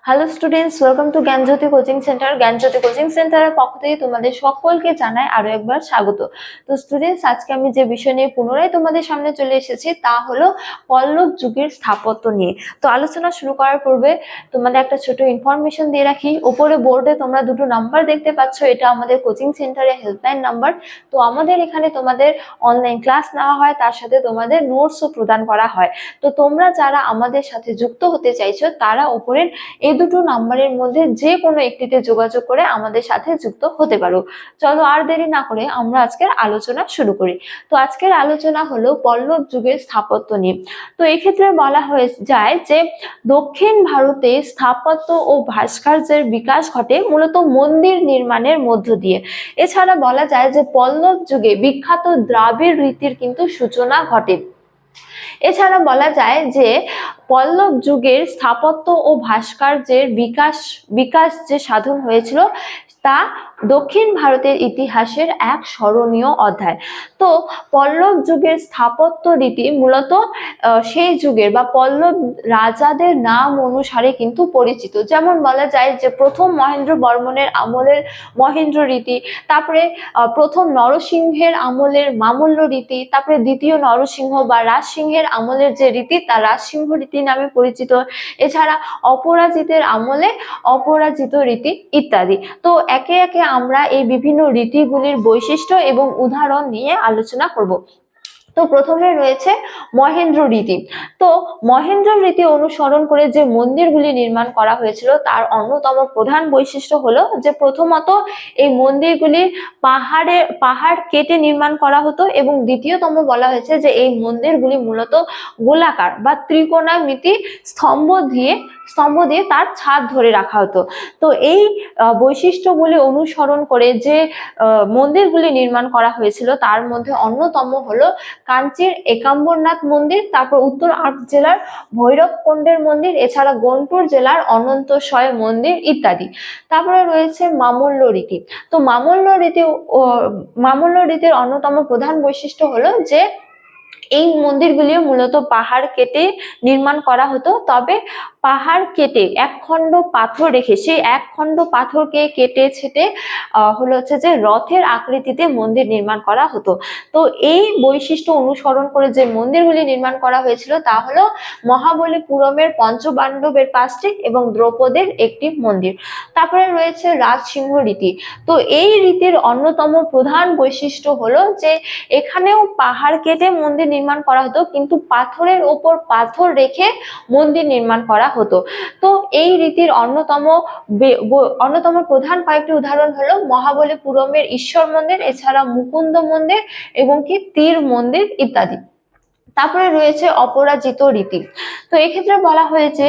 Hello students, welcome to Gyanjyoti coaching centre. Gyanjyoti coaching সেন্টারের পক্ষ থেকে তোমাদের সকলকে জানাই আরো একবার স্বাগত। তো স্টুডেন্টস, আজকে আমি যে বিষয় নিয়ে পুনরায় তোমাদের সামনে চলে এসেছি তা হলো পল্লব যুগের স্থাপত্য নিয়ে। তো আলোচনা শুরু করার পূর্বে তোমাদের একটা ছোট ইনফরমেশন দিয়ে রাখি। উপরে বোর্ডে তোমরা দুটো নাম্বার দেখতে পাচ্ছ, এটা আমাদের কোচিং সেন্টারের হেল্পলাইন নাম্বার। তো আমাদের এখানে তোমাদের অনলাইন ক্লাস নেওয়া হয়, তার সাথে তোমাদের নোটসও প্রদান করা হয়। তো তোমরা যারা আমাদের সাথে যুক্ত হতে চাইছো তারা উপরের এই দুটো নাম্বারের মধ্যে যে কোনো একটিতে যোগাযোগ করে আমাদের সাথে যুক্ত হতে পারো। চলো আর দেরি না করে আমরা আজকের আলোচনা শুরু করি। তো আজকের আলোচনা হলো পল্লব যুগের স্থাপত্য নিয়ে। তো এক্ষেত্রে বলা হয়ে যায় যে দক্ষিণ ভারতে স্থাপত্য ও ভাস্কর্যের বিকাশ ঘটে মূলত মন্দির নির্মাণের মধ্য দিয়ে। এছাড়া বলা যায় যে পল্লব যুগে বিখ্যাত দ্রাবিড় রীতির কিন্তু সূচনা ঘটে। এছাড়া বলা যায় যে পল্লব যুগের স্থাপত্য ও ভাস্কর্যের বিকাশ যে সাধন হয়েছিল তা দক্ষিণ ভারতের ইতিহাসের এক স্মরণীয় অধ্যায়। তো পল্লব যুগের স্থাপত্য রীতি মূলত সেই যুগের বা পল্লব রাজাদের নাম অনুসারে কিন্তু পরিচিত। যেমন বলা যায় যে প্রথম মহেন্দ্র বর্মনের আমলের মহেন্দ্র রীতি, তারপরে প্রথম নরসিংহের আমলের মামল্য রীতি, তারপরে দ্বিতীয় নরসিংহ বা রাজসিংহের আমলের যে রীতি তা রাজসিংহ রীতি নামে পরিচিত। এছাড়া অপরাজিতের আমলে অপরাজিত রীতি ইত্যাদি। তো একে একে আমরা এই বিভিন্ন রীতিগুলির বৈশিষ্ট্য এবং উদাহরণ নিয়ে আলোচনা করব। তো প্রথমে রয়েছে মহেন্দ্র রীতি। তো মহেন্দ্র রীতি অনুসরণ করে যে মন্দিরগুলি নির্মাণ করা হয়েছিল তার অন্যতম প্রধান বৈশিষ্ট্য হলো যে প্রথমত এই মন্দিরগুলি পাহাড় কেটে নির্মাণ করা হতো, এবং দ্বিতীয়তম বলা হয়েছে যে এই মন্দিরগুলি মূলত গোলাকার বা ত্রিকোণামিতি স্তম্ভ দিয়ে তার ছাদ ধরে রাখা হতো। তো এই বৈশিষ্ট্যগুলি অনুসরণ করে যে মন্দিরগুলি নির্মাণ করা হয়েছিল তার মধ্যে অন্যতম হলো কাঞ্চির একাম্বরনাথ মন্দির, তারপর উত্তর আট জেলার ভৈরবকুণ্ডের মন্দির, এছাড়া গুন্টুর জেলার অনন্তশয় মন্দির ইত্যাদি। তারপরে রয়েছে মামল্য রীতি। তো মামল্য রীতির অন্যতম প্রধান বৈশিষ্ট্য হলো যে এই মন্দিরগুলিও মূলত পাহাড় কেটে নির্মাণ করা হতো, তবে পাহাড় কেটে এক খণ্ড পাথর রেখে সেই এক খণ্ড পাথরকে কেটে ছেটে হচ্ছে যে রথের আকৃতিতে মন্দির নির্মাণ করা হতো। তো এই বৈশিষ্ট্য অনুসরণ করে যে মন্দিরগুলি নির্মাণ করা হয়েছিল তা হলো মহাবলীপুরমের পঞ্চপাণ্ডবের পাঁচটি এবং দ্রৌপদীর একটি মন্দির। তারপরে রয়েছে রাজসিংহ রীতি। তো এই রীতির অন্যতম প্রধান বৈশিষ্ট্য হলো যে এখানেও পাহাড় কেটে মন্দির নির্মাণ করা হতো, কিন্তু পাথরের ওপর পাথর রেখে মন্দির নির্মাণ করা হতো। তো এই রীতির অন্যতম প্রধান কয়েকটি উদাহরণ হলো মহাবলীপুরমের ঈশ্বর মন্দির, এছাড়া মুকুন্দ মন্দির এবং কি তীর মন্দির ইত্যাদি। তারপরে রয়েছে অপরাজিত রীতি। তো এক্ষেত্রে বলা হয়েছে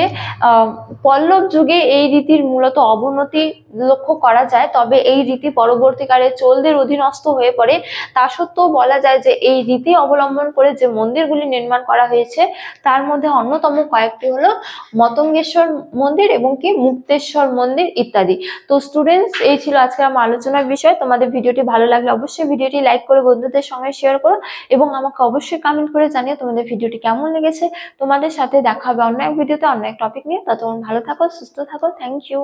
পল্লব যুগে এই রীতির মূলত অবনতি লক্ষ্য করা যায়, তবে এই রীতি পরবর্তীকালে চোলদের অধীনস্থ হয়ে পড়ে। তা সত্ত্বেও বলা যায় যে এই রীতি অবলম্বন করে যে মন্দিরগুলি নির্মাণ করা হয়েছে তার মধ্যে অন্যতম কয়েকটি হলো মতঙ্গেশ্বর মন্দির এবং কি মুক্তেশ্বর মন্দির ইত্যাদি। তো স্টুডেন্টস, এই ছিল আজকে আমার আলোচনার বিষয়। তোমাদের ভিডিওটি ভালো লাগলে অবশ্যই ভিডিওটি লাইক করে বন্ধুদের সঙ্গে শেয়ার করো, এবং আমাকে অবশ্যই কমেন্ট করে জানিও তোমাদের ভিডিওটি কেমন লেগেছে। তোমাদের সাথে দেখা হবে অন্য এক ভিডিওতে অন্য এক টপিক নিয়ে। ততক্ষণ ভালো থাকো, সুস্থ থাকো। Thank you.